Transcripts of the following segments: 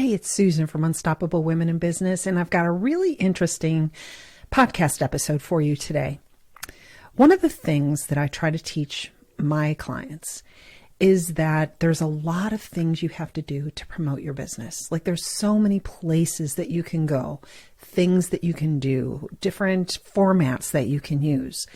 Hey, it's Susan from Unstoppable Women in Business, and I've got a really interesting podcast episode for you today. One of the things that I try to teach my clients is that there's a lot of things you have to do to promote your business. Like there's so many places that you can go, things that you can do, different formats that you can use.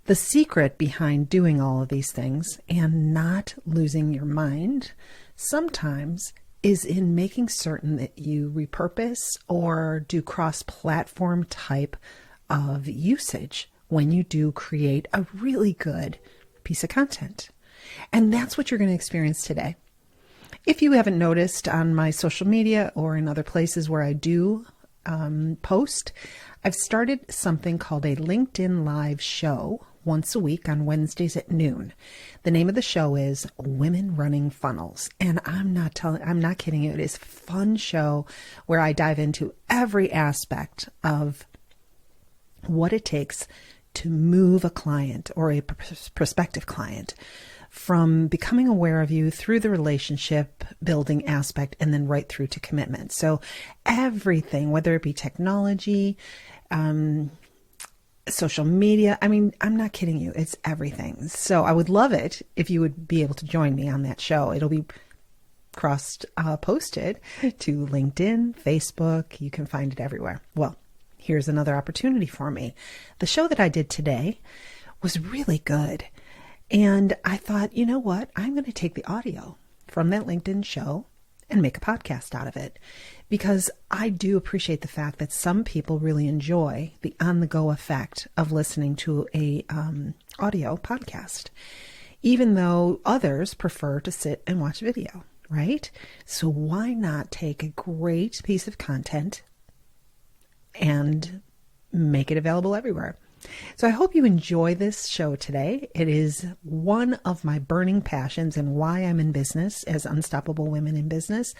The secret behind doing all of these things and not losing your mind sometimes is in making certain that you repurpose or do cross-platform type of usage when you do create a really good piece of content. And that's what you're going to experience today. If you haven't noticed on my social media or in other places where I do post, I've started something called a LinkedIn Live show once a week on Wednesdays at noon. The name of the show is Women Running Funnels. And I'm not kidding you. It is a fun show where I dive into every aspect of what it takes to move a client or a prospective client from becoming aware of you through the relationship building aspect and then right through to commitment. So everything, whether it be technology, social media, I'm not kidding you. It's everything. So I would love it if you would be able to join me on that show. It'll be posted to LinkedIn, Facebook. You can find it everywhere. Well, here's another opportunity for me. The show that I did today was really good. And I thought, you know what? I'm going to take the audio from that LinkedIn show and make a podcast out of it, because I do appreciate the fact that some people really enjoy the on-the-go effect of listening to a audio podcast, even though others prefer to sit and watch video, right? So why not take a great piece of content and make it available everywhere? So I hope you enjoy this show today. It is one of my burning passions and why I'm in business as Unstoppable Women in Business,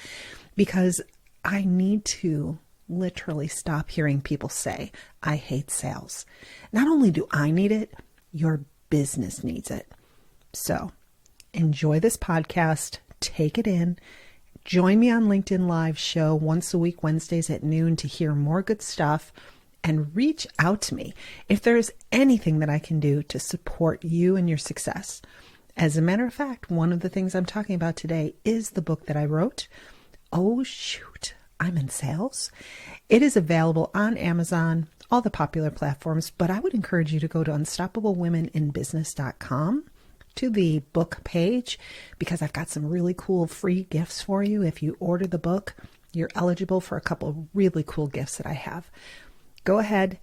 because I need to literally stop hearing people say, I hate sales. Not only do I need it, your business needs it. So enjoy this podcast, take it in. Join me on LinkedIn Live show once a week, Wednesdays at noon, to hear more good stuff. And reach out to me if there's anything that I can do to support you and your success. As a matter of fact, one of the things I'm talking about today is the book that I wrote. Oh, shoot, I'm in sales. It is available on Amazon, all the popular platforms, but I would encourage you to go to unstoppablewomeninbusiness.com to the book page, because I've got some really cool free gifts for you. If you order the book, you're eligible for a couple of really cool gifts that I have. Go ahead,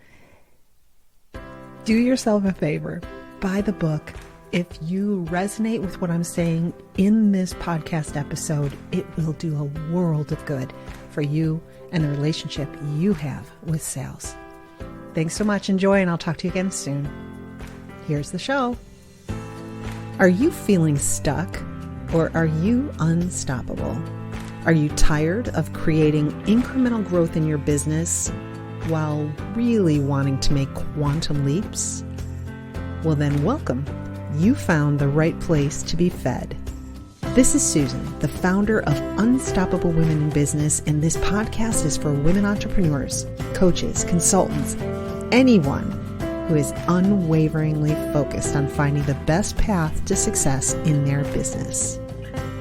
do yourself a favor, buy the book. If you resonate with what I'm saying in this podcast episode, it will do a world of good for you and the relationship you have with sales. Thanks so much. Enjoy, and I'll talk to you again soon. Here's the show. Are you feeling stuck, or are you unstoppable? Are you tired of creating incremental growth in your business while really wanting to make quantum leaps? Well then, welcome. You found the right place to be fed. This is Susan, the founder of Unstoppable Women in Business, and this podcast is for women entrepreneurs, coaches, consultants, anyone who is unwaveringly focused on finding the best path to success in their business.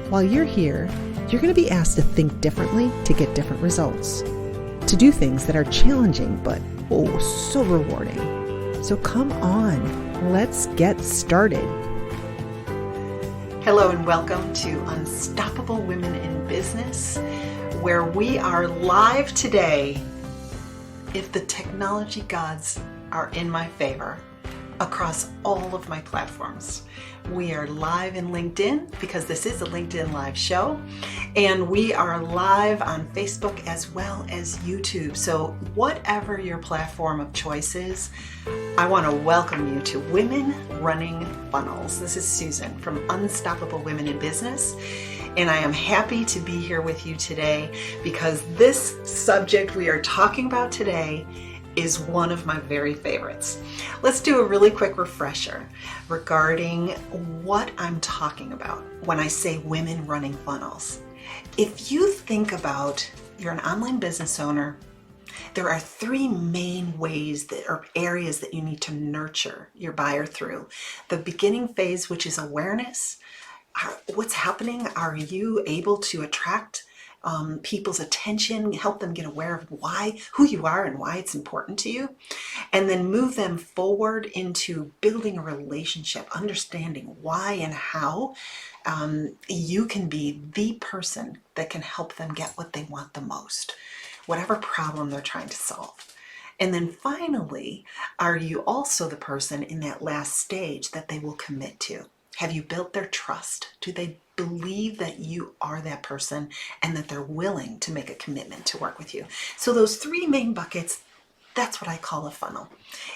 While you're here, you're going to be asked to think differently to get different results, to do things that are challenging but so rewarding. So come on, let's get started. Hello and welcome to Unstoppable Women in Business, where we are live today, if the technology gods are in my favor, across all of my platforms. We are live in LinkedIn because this is a LinkedIn Live show, and we are live on Facebook as well as YouTube. So whatever your platform of choice is, I want to welcome you to Women Running Funnels. This is Susan from Unstoppable Women in Business, and I am happy to be here with you today because this subject we are talking about today is one of my very favorites. Let's do a really quick refresher regarding what I'm talking about when I say women running funnels. If you think about you're an online business owner, there are three main ways that or areas that you need to nurture your buyer through. The beginning phase, which is awareness. What's happening? Are you able to attract people's attention, help them get aware of who you are and why it's important to you, and then move them forward into building a relationship, understanding why and how you can be the person that can help them get what they want the most, whatever problem they're trying to solve. And then finally, are you also the person in that last stage that they will commit to? Have you built their trust? Do they believe that you are that person and that they're willing to make a commitment to work with you? So those three main buckets, that's what I call a funnel.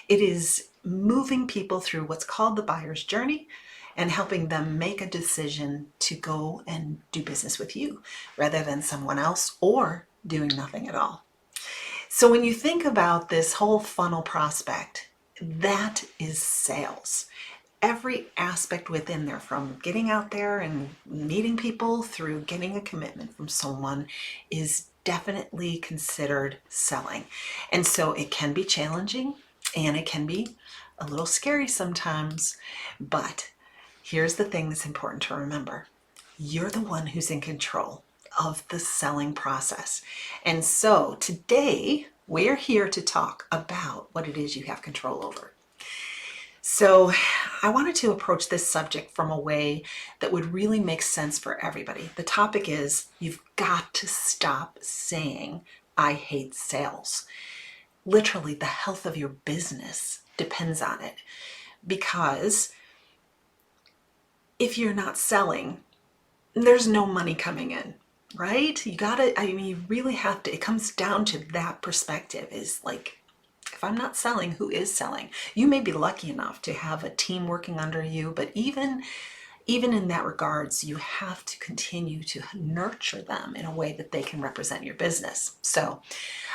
It is moving people through what's called the buyer's journey and helping them make a decision to go and do business with you rather than someone else or doing nothing at all. So when you think about this whole funnel prospect, that is sales. Every aspect within there, from getting out there and meeting people through getting a commitment from someone, is definitely considered selling. And so it can be challenging and it can be a little scary sometimes, but here's the thing that's important to remember. You're the one who's in control of the selling process. And so today we're here to talk about what it is you have control over. So I wanted to approach this subject from a way that would really make sense for everybody. The topic is, you've got to stop saying, I hate sales. Literally, the health of your business depends on it, because if you're not selling, there's no money coming in, right? You really have to, it comes down to that perspective, is like, if I'm not selling, who is selling? You may be lucky enough to have a team working under you, but even in that regards, you have to continue to nurture them in a way that they can represent your business. So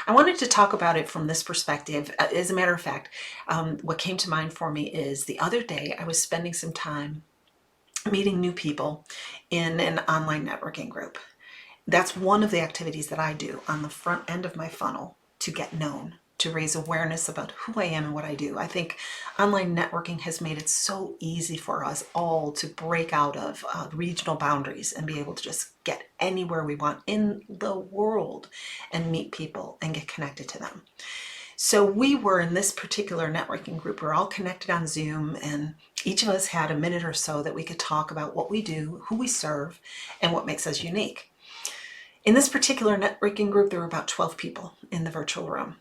I wanted to talk about it from this perspective. As a matter of fact, what came to mind for me is the other day I was spending some time meeting new people in an online networking group. That's one of the activities that I do on the front end of my funnel to get known, to raise awareness about who I am and what I do. I think online networking has made it so easy for us all to break out of regional boundaries and be able to just get anywhere we want in the world and meet people and get connected to them. So we were in this particular networking group, we're all connected on Zoom, and each of us had a minute or so that we could talk about what we do, who we serve, and what makes us unique. In this particular networking group, there were about 12 people in the virtual room.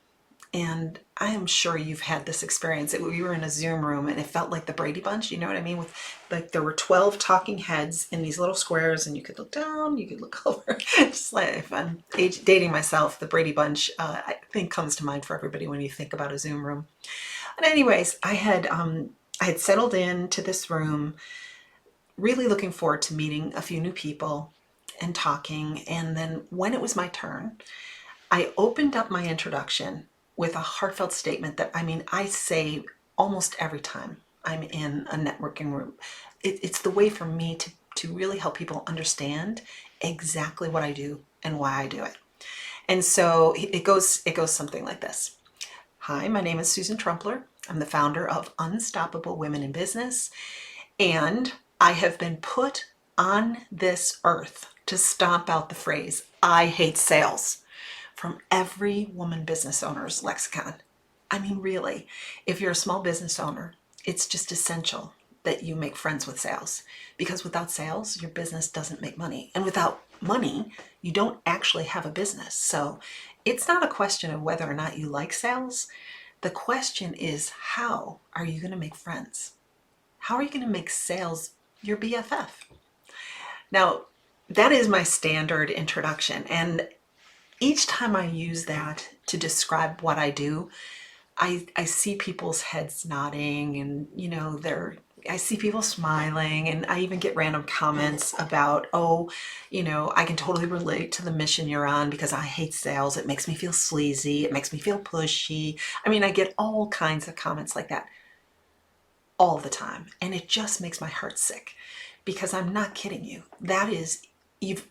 And I am sure you've had this experience. We were in a Zoom room and it felt like the Brady Bunch, you know what I mean? With like, there were 12 talking heads in these little squares, and you could look down, you could look over. Just like, if I'm dating myself, the Brady Bunch, I think comes to mind for everybody when you think about a Zoom room. But anyways, I had settled into this room, really looking forward to meeting a few new people and talking. And then when it was my turn, I opened up my introduction with a heartfelt statement that, I say almost every time I'm in a networking room. It's the way for me to really help people understand exactly what I do and why I do it. And so it goes something like this. Hi, my name is Susan Trumpler. I'm the founder of Unstoppable Women in Business, and I have been put on this earth to stomp out the phrase, I hate sales, from every woman business owner's lexicon. Really, if you're a small business owner, it's just essential that you make friends with sales, because without sales, your business doesn't make money. And without money, you don't actually have a business. So it's not a question of whether or not you like sales. The question is, how are you going to make friends? How are you going to make sales your BFF? Now, that is my standard introduction. And each time I use that to describe what I do, I see people's heads nodding, and I see people smiling, and I even get random comments about, I can totally relate to the mission you're on because I hate sales. It makes me feel sleazy. It makes me feel pushy. I get all kinds of comments like that all the time, and it just makes my heart sick, because I'm not kidding you. That is, you've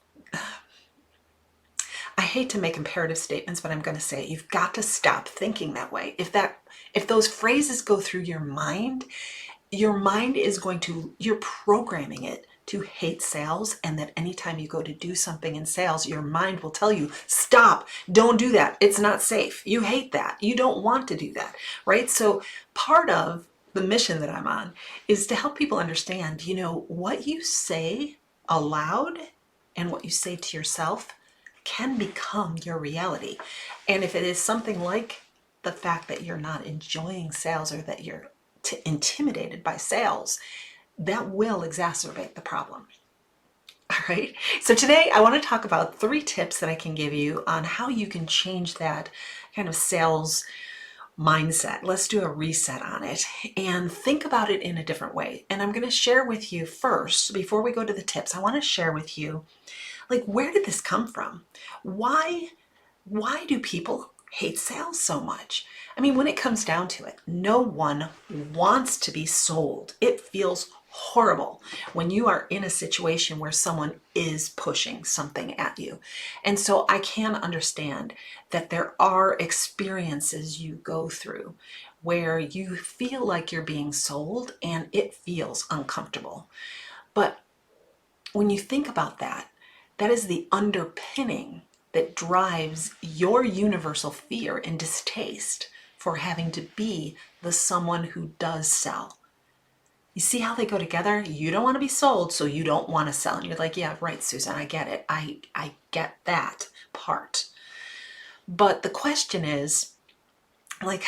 I hate to make imperative statements, but I'm going to say it. You've got to stop thinking that way. If those phrases go through your mind is going to, you're programming it to hate sales, and that anytime you go to do something in sales, your mind will tell you, stop, don't do that. It's not safe. You hate that. You don't want to do that, right? So part of the mission that I'm on is to help people understand, what you say aloud and what you say to yourself can become your reality. And if it is something like the fact that you're not enjoying sales, or that you're intimidated by sales, that will exacerbate the problem. All right. So today I want to talk about 3 tips that I can give you on how you can change that kind of sales mindset. Let's do a reset on it and think about it in a different way. And I'm going to share with you first, before we go to the tips, I want to share with you, like, where did this come from? Why do people hate sales so much? I mean, when it comes down to it, no one wants to be sold. It feels horrible when you are in a situation where someone is pushing something at you. And so I can understand that there are experiences you go through where you feel like you're being sold and it feels uncomfortable. But when you think about that, that is the underpinning that drives your universal fear and distaste for having to be the someone who does sell. You see how they go together? You don't want to be sold, so you don't want to sell. And you're like, yeah, right, Susan, I get it. I get that part. But the question is, like,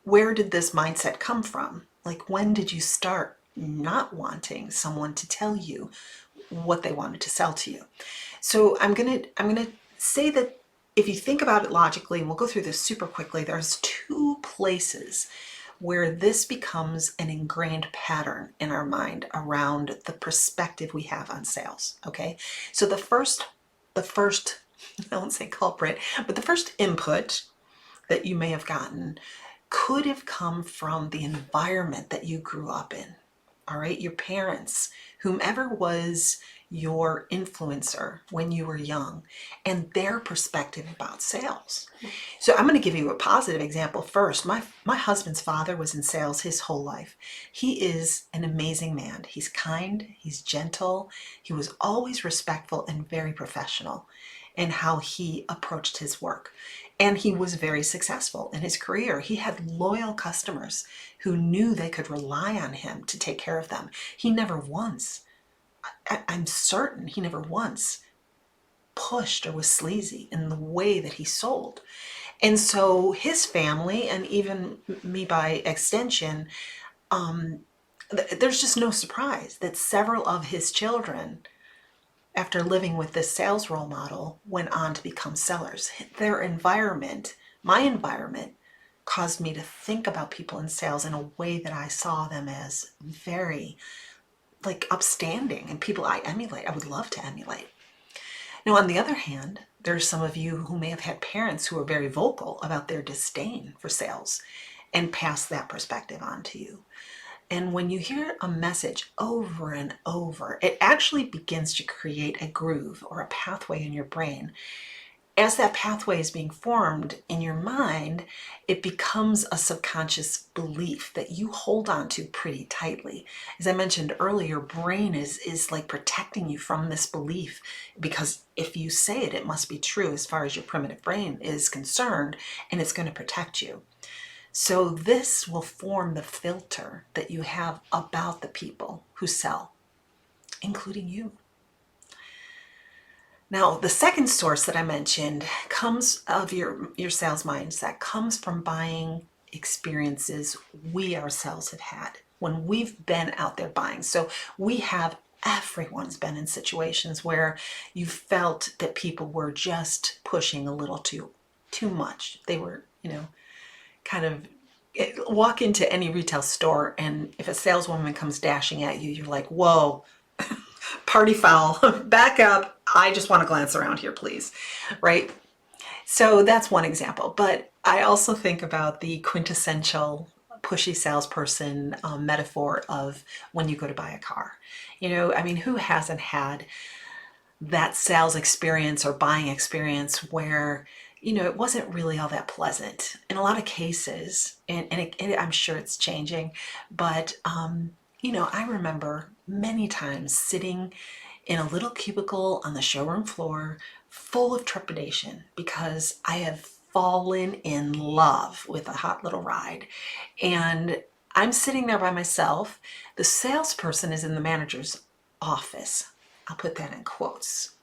where did this mindset come from? Like, when did you start not wanting someone to tell you what they wanted to sell to you? So I'm gonna say that if you think about it logically, and we'll go through this super quickly, there's 2 places where this becomes an ingrained pattern in our mind around the perspective we have on sales. Okay, so the first I won't say culprit, but the first input that you may have gotten could have come from the environment that you grew up in. All right, your parents, whomever was your influencer when you were young, and their perspective about sales. So I'm going to give you a positive example first. My husband's father was in sales his whole life. He is an amazing man. He's kind, he's gentle, he was always respectful and very professional in how he approached his work. And he was very successful in his career. He had loyal customers who knew they could rely on him to take care of them. He never once, I'm certain he never once pushed or was sleazy in the way that he sold. And so his family, and even me by extension, there's just no surprise that several of his children, after living with this sales role model, went on to become sellers. Their environment, my environment, caused me to think about people in sales in a way that I saw them as very, like, upstanding and people I emulate. I would love to emulate. Now, on the other hand, there's some of you who may have had parents who are very vocal about their disdain for sales and pass that perspective on to you. And when you hear a message over and over, it actually begins to create a groove or a pathway in your brain. As that pathway is being formed in your mind, it becomes a subconscious belief that you hold on to pretty tightly. As I mentioned earlier, your brain is like protecting you from this belief, because if you say it, it must be true as far as your primitive brain is concerned, and it's going to protect you. So this will form the filter that you have about the people who sell, including you. Now, the second source that I mentioned comes of your sales mindset, comes from buying experiences we ourselves have had when we've been out there buying. So everyone's been in situations where you felt that people were just pushing a little too much. They were, kind of walk into any retail store, and if a saleswoman comes dashing at you, you're like, whoa, party foul, back up. I just want to glance around here, please. Right? So that's one example. But I also think about the quintessential pushy salesperson metaphor of when you go to buy a car. I mean, who hasn't had that sales experience or buying experience where, it wasn't really all that pleasant in a lot of cases. And I'm sure it's changing, but, I remember many times sitting in a little cubicle on the showroom floor full of trepidation because I have fallen in love with a hot little ride. And I'm sitting there by myself. The salesperson is in the manager's office. I'll put that in quotes,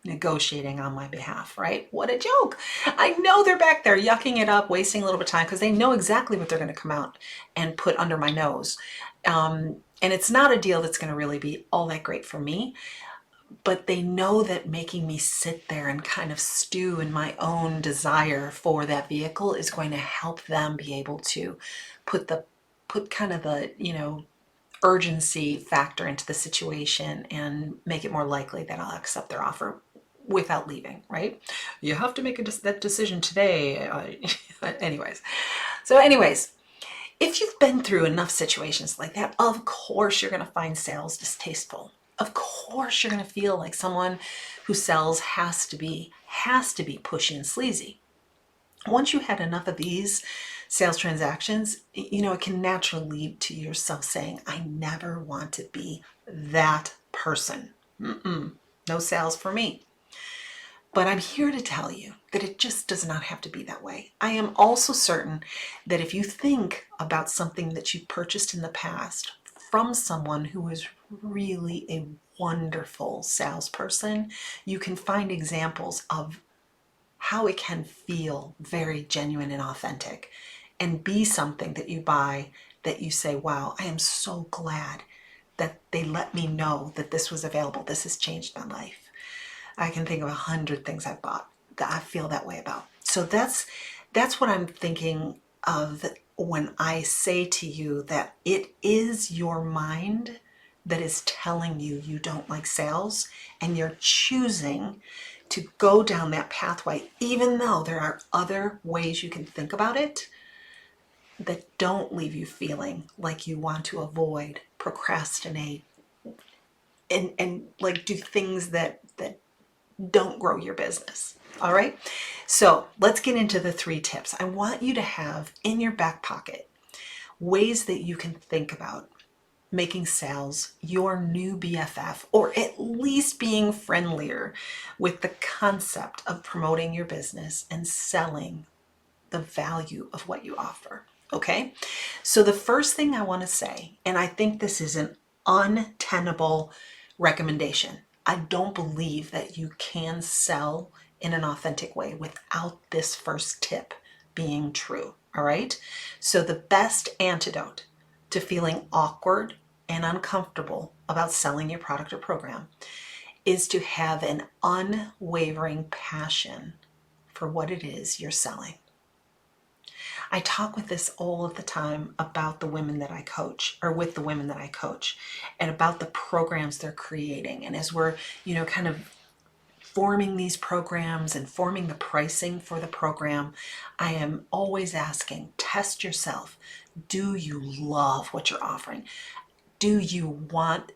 negotiating on my behalf, right? What a joke. I know they're back there yucking it up, wasting a little bit of time because they know exactly what they're going to come out and put under my nose. And it's not a deal that's going to really be all that great for me, but they know that making me sit there and kind of stew in my own desire for that vehicle is going to help them be able to put kind of the, urgency factor into the situation and make it more likely that I'll accept their offer without leaving, right? You have to make that decision today. Anyways, if you've been through enough situations like that, of course you're going to find sales distasteful. Of course you're going to feel like someone who sells has to be pushy and sleazy. Once you had enough of these sales transactions, it can naturally lead to yourself saying, I never want to be that person. No sales for me. But I'm here to tell you that it just does not have to be that way. I am also certain that if you think about something that you purchased in the past from someone who is really a wonderful salesperson, you can find examples of how it can feel very genuine and authentic and be something that you buy that you say, wow, I am so glad that they let me know that this was available. This has changed my life. I can think of 100 things I've bought that I feel that way about. So that's what I'm thinking of when I say to you that it is your mind that is telling you you don't like sales, and you're choosing to go down that pathway, even though there are other ways you can think about it that don't leave you feeling like you want to avoid, procrastinate, and like do things that don't grow your business. All right. So let's get into the 3 tips. I want you to have in your back pocket ways that you can think about making sales your new BFF, or at least being friendlier with the concept of promoting your business and selling the value of what you offer. Okay. So the first thing I want to say, and I think this is an untenable recommendation. I don't believe that you can sell in an authentic way without this first tip being true. All right. So the best antidote to feeling awkward and uncomfortable about selling your product or program is to have an unwavering passion for what it is you're selling. I talk with this all of the time about the women that I coach, or with the women that I coach, and about the programs they're creating. And as we're, kind of forming these programs and forming the pricing for the program, I am always asking, test yourself. Do you love what you're offering? Do you want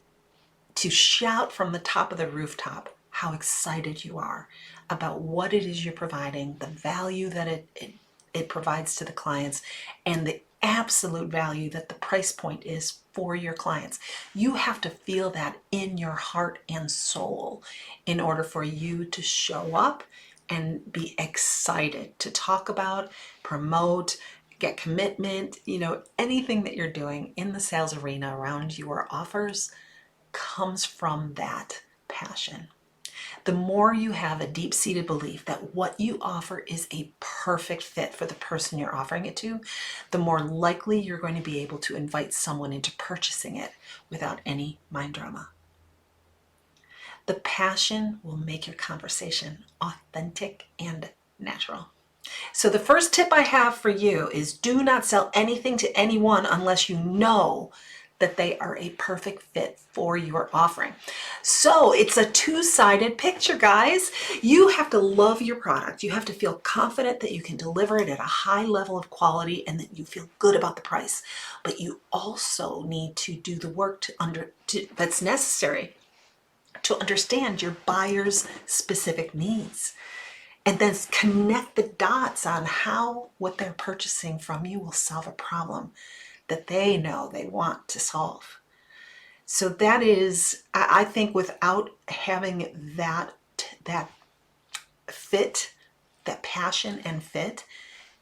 to shout from the top of the rooftop how excited you are about what it is you're providing, the value that it provides to the clients, and the absolute value that the price point is for your clients? You have to feel that in your heart and soul in order for you to show up and be excited to talk about, promote, get commitment. Anything that you're doing in the sales arena around your offers comes from that passion. The more you have a deep-seated belief that what you offer is a perfect fit for the person you're offering it to, the more likely you're going to be able to invite someone into purchasing it without any mind drama. The passion will make your conversation authentic and natural. So the first tip I have for you is do not sell anything to anyone unless you know that they are a perfect fit for your offering. So it's a two-sided picture, guys. You have to love your product. You have to feel confident that you can deliver it at a high level of quality and that you feel good about the price. But you also need to do the work that's necessary to understand your buyer's specific needs, and then connect the dots on how what they're purchasing from you will solve a problem that they know they want to solve. So that is, I think, without having that fit, that passion and fit,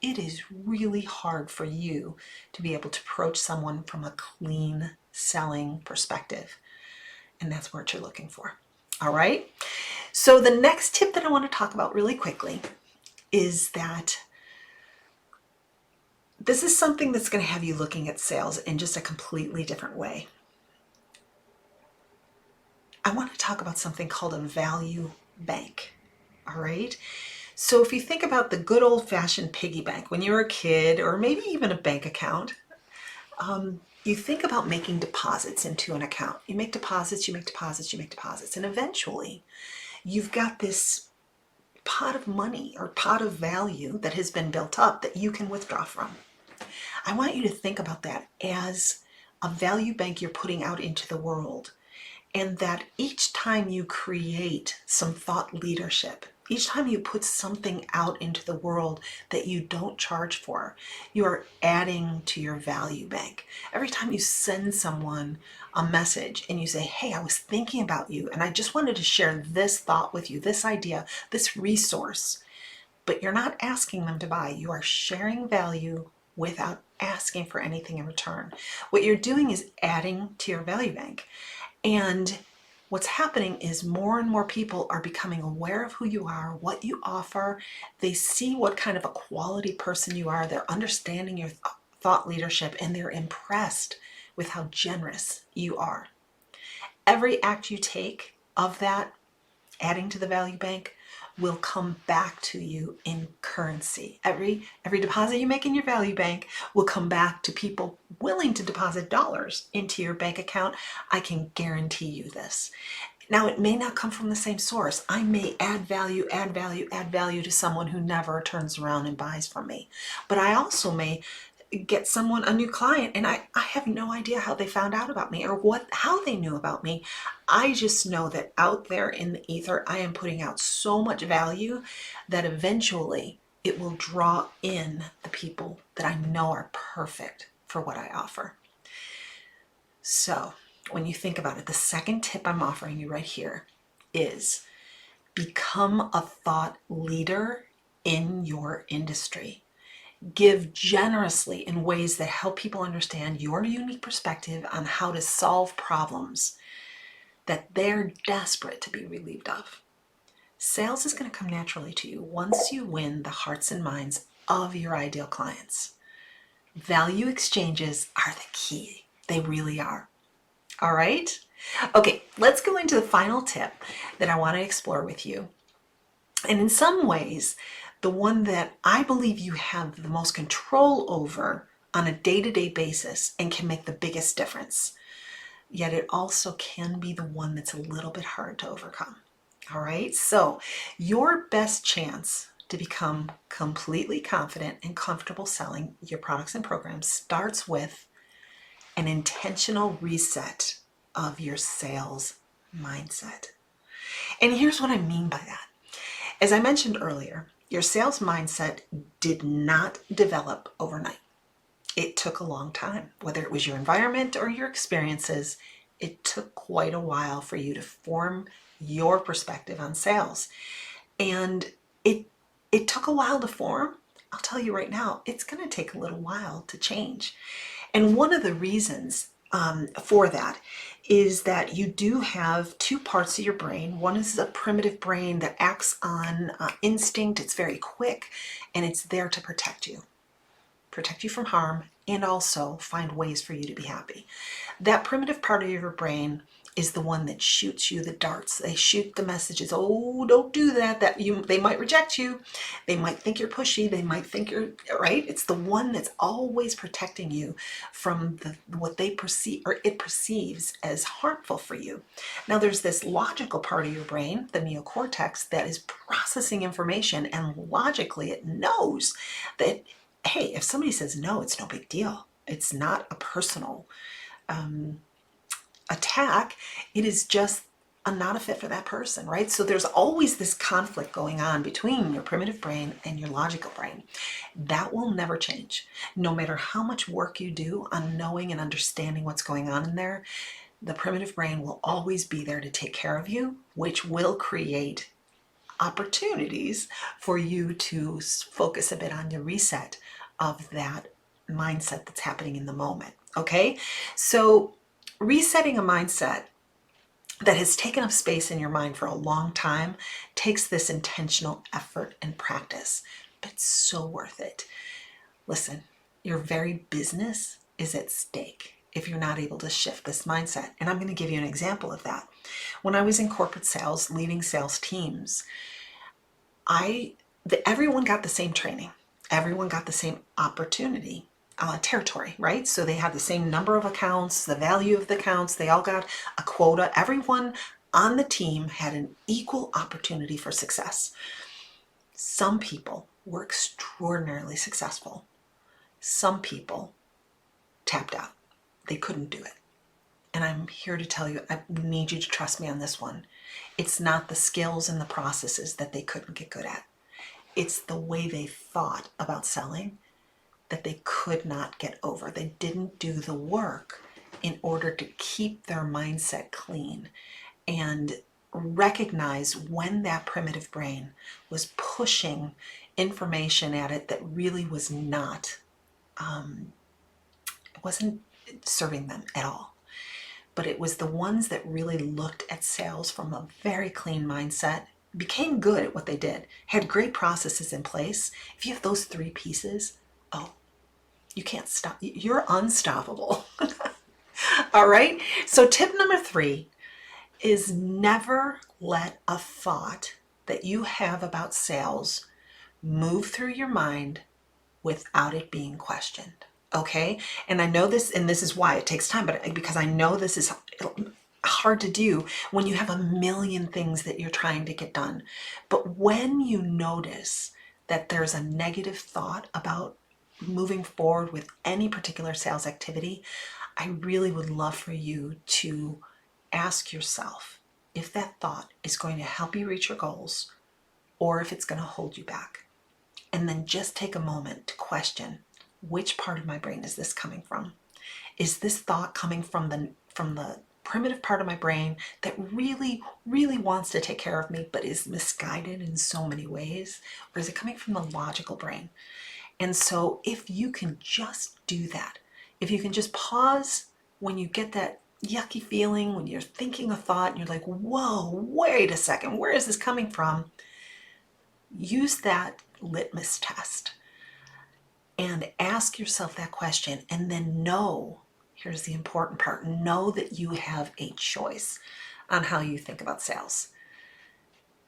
it is really hard for you to be able to approach someone from a clean selling perspective. And that's what you're looking for. All right. So the next tip that I want to talk about really quickly is that this is something that's going to have you looking at sales in just a completely different way. I want to talk about something called a value bank. All right. So if you think about the good old fashioned piggy bank when you were a kid, or maybe even a bank account, you think about making deposits into an account. You make deposits, you make deposits, you make deposits, and eventually you've got this pot of money or pot of value that has been built up that you can withdraw from. I want you to think about that as a value bank you're putting out into the world, and that each time you create some thought leadership, each time you put something out into the world that you don't charge for, you are adding to your value bank. Every time you send someone a message and you say, hey, I was thinking about you and I just wanted to share this thought with you, this idea, this resource, but you're not asking them to buy. You are sharing value without asking for anything in return. What you're doing is adding to your value bank. And what's happening is more and more people are becoming aware of who you are, what you offer. They see what kind of a quality person you are. They're understanding your thought leadership, and they're impressed with how generous you are. Every act you take of that, adding to the value bank, will come back to you in currency. Every deposit you make in your value bank will come back to people willing to deposit dollars into your bank account. I can guarantee you this. Now, it may not come from the same source. I may add value to someone who never turns around and buys from me. But I also may get someone, a new client, and I have no idea how they found out about me or how they knew about me. I just know that out there in the ether, I am putting out so much value that eventually it will draw in the people that I know are perfect for what I offer. So when you think about it, the second tip I'm offering you right here is become a thought leader in your industry. Give generously in ways that help people understand your unique perspective on how to solve problems that they're desperate to be relieved of. Sales is going to come naturally to you once you win the hearts and minds of your ideal clients. Value exchanges are the key. They really are. All right? Okay, let's go into the final tip that I want to explore with you. And in some ways, the one that I believe you have the most control over on a day-to-day basis and can make the biggest difference. Yet it also can be the one that's a little bit hard to overcome. All right, so your best chance to become completely confident and comfortable selling your products and programs starts with an intentional reset of your sales mindset. And here's what I mean by that. As I mentioned earlier, your sales mindset did not develop overnight. It took a long time. Whether it was your environment or your experiences, it took quite a while for you to form your perspective on sales. And it took a while to form. I'll tell you right now, it's going to take a little while to change. And one of the reasons for that is that you do have two parts of your brain. One is a primitive brain that acts on instinct. It's very quick, and it's there to protect you from harm, and also find ways for you to be happy. That primitive part of your brain is the one that shoots you the darts. They shoot the messages. Oh, don't do that. They might reject you. They might think you're pushy. They might think you're right. It's the one that's always protecting you from what they perceive or it perceives as harmful for you. Now there's this logical part of your brain, the neocortex, that is processing information, and logically it knows that, hey, if somebody says no, it's no big deal. It's not a personal attack. It is just not a fit for that person, right? So there's always this conflict going on between your primitive brain and your logical brain. That will never change. No matter how much work you do on knowing and understanding what's going on in there, the primitive brain will always be there to take care of you, which will create opportunities for you to focus a bit on the reset of that mindset that's happening in the moment. Okay? So resetting a mindset that has taken up space in your mind for a long time takes this intentional effort and practice, but it's so worth it. Listen, your very business is at stake if you're not able to shift this mindset. And I'm going to give you an example of that. When I was in corporate sales, leading sales teams, everyone got the same training. Everyone got the same opportunity, territory, right? So they had the same number of accounts, the value of the accounts, they all got a quota. Everyone on the team had an equal opportunity for success. Some people were extraordinarily successful. Some people tapped out. They couldn't do it. And I'm here to tell you, I need you to trust me on this one. It's not the skills and the processes that they couldn't get good at. It's the way they thought about selling that they could not get over. They didn't do the work in order to keep their mindset clean and recognize when that primitive brain was pushing information at it that really was not, it wasn't serving them at all. But it was the ones that really looked at sales from a very clean mindset, became good at what they did, had great processes in place. If you have those three pieces, oh, you can't stop. You're unstoppable. All right. So tip number 3 is never let a thought that you have about sales move through your mind without it being questioned. Okay. And I know this, and this is why it takes time, but because I know this is hard to do when you have a million things that you're trying to get done. But when you notice that there's a negative thought about moving forward with any particular sales activity, I really would love for you to ask yourself if that thought is going to help you reach your goals or if it's going to hold you back. And then just take a moment to question, which part of my brain is this coming from? Is this thought coming from the primitive part of my brain that really, really wants to take care of me but is misguided in so many ways? Or is it coming from the logical brain? And so if you can just do that, if you can just pause when you get that yucky feeling, when you're thinking a thought and you're like, whoa, wait a second, where is this coming from? Use that litmus test and ask yourself that question, and then know, here's the important part, know that you have a choice on how you think about sales.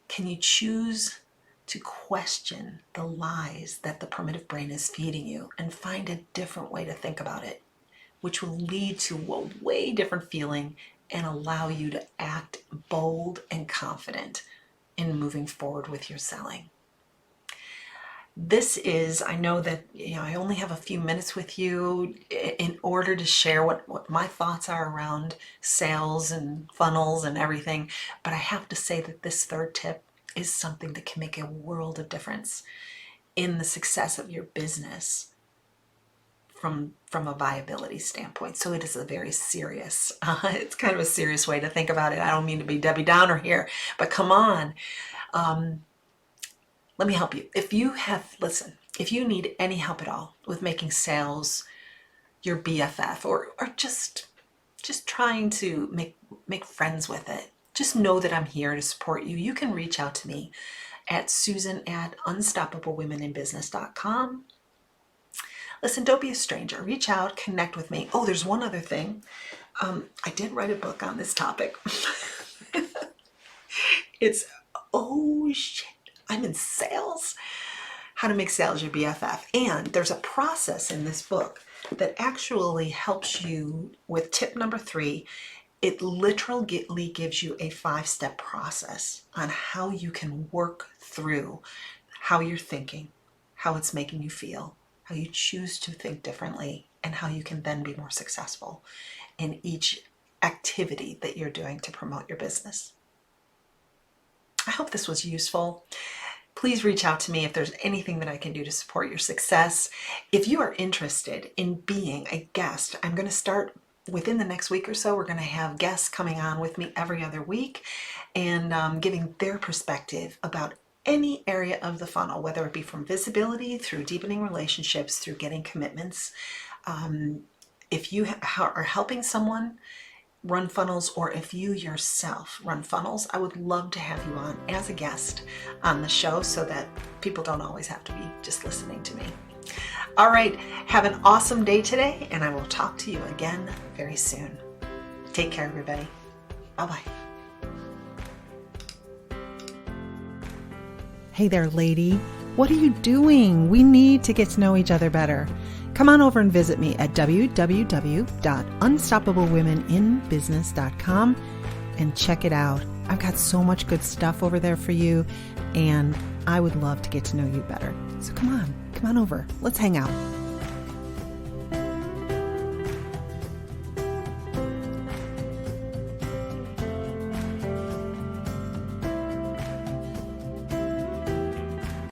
Can you choose to question the lies that the primitive brain is feeding you and find a different way to think about it, which will lead to a way different feeling and allow you to act bold and confident in moving forward with your selling? This is, I know that I only have a few minutes with you in order to share what my thoughts are around sales and funnels and everything, but I have to say that this third tip is something that can make a world of difference in the success of your business from a viability standpoint. So it is a very serious, it's kind of a serious way to think about it. I don't mean to be Debbie Downer here, but come on. Let me help you. If you need any help at all with making sales your BFF or just trying to make friends with it, just know that I'm here to support you. You can reach out to me at susan@unstoppablewomeninbusiness.com. Listen, don't be a stranger. Reach out, connect with me. Oh, there's one other thing. I did write a book on this topic. It's, oh shit, I'm in sales. How to make sales your BFF. And there's a process in this book that actually helps you with tip number 3. It literally gives you a 5-step process on how you can work through how you're thinking, how it's making you feel, how you choose to think differently, and how you can then be more successful in each activity that you're doing to promote your business. I hope this was useful. Please reach out to me if there's anything that I can do to support your success. If you are interested in being a guest, I'm going to start within the next week or so. We're going to have guests coming on with me every other week and giving their perspective about any area of the funnel, whether it be from visibility, through deepening relationships, through getting commitments. If you are helping someone run funnels, or if you yourself run funnels, I would love to have you on as a guest on the show so that people don't always have to be just listening to me. All right, have an awesome day today, and I will talk to you again very soon. Take care, everybody. Bye-bye. Hey there, lady. What are you doing? We need to get to know each other better. Come on over and visit me at www.unstoppablewomeninbusiness.com and check it out. I've got so much good stuff over there for you, and I would love to get to know you better. So come on over. Let's hang out.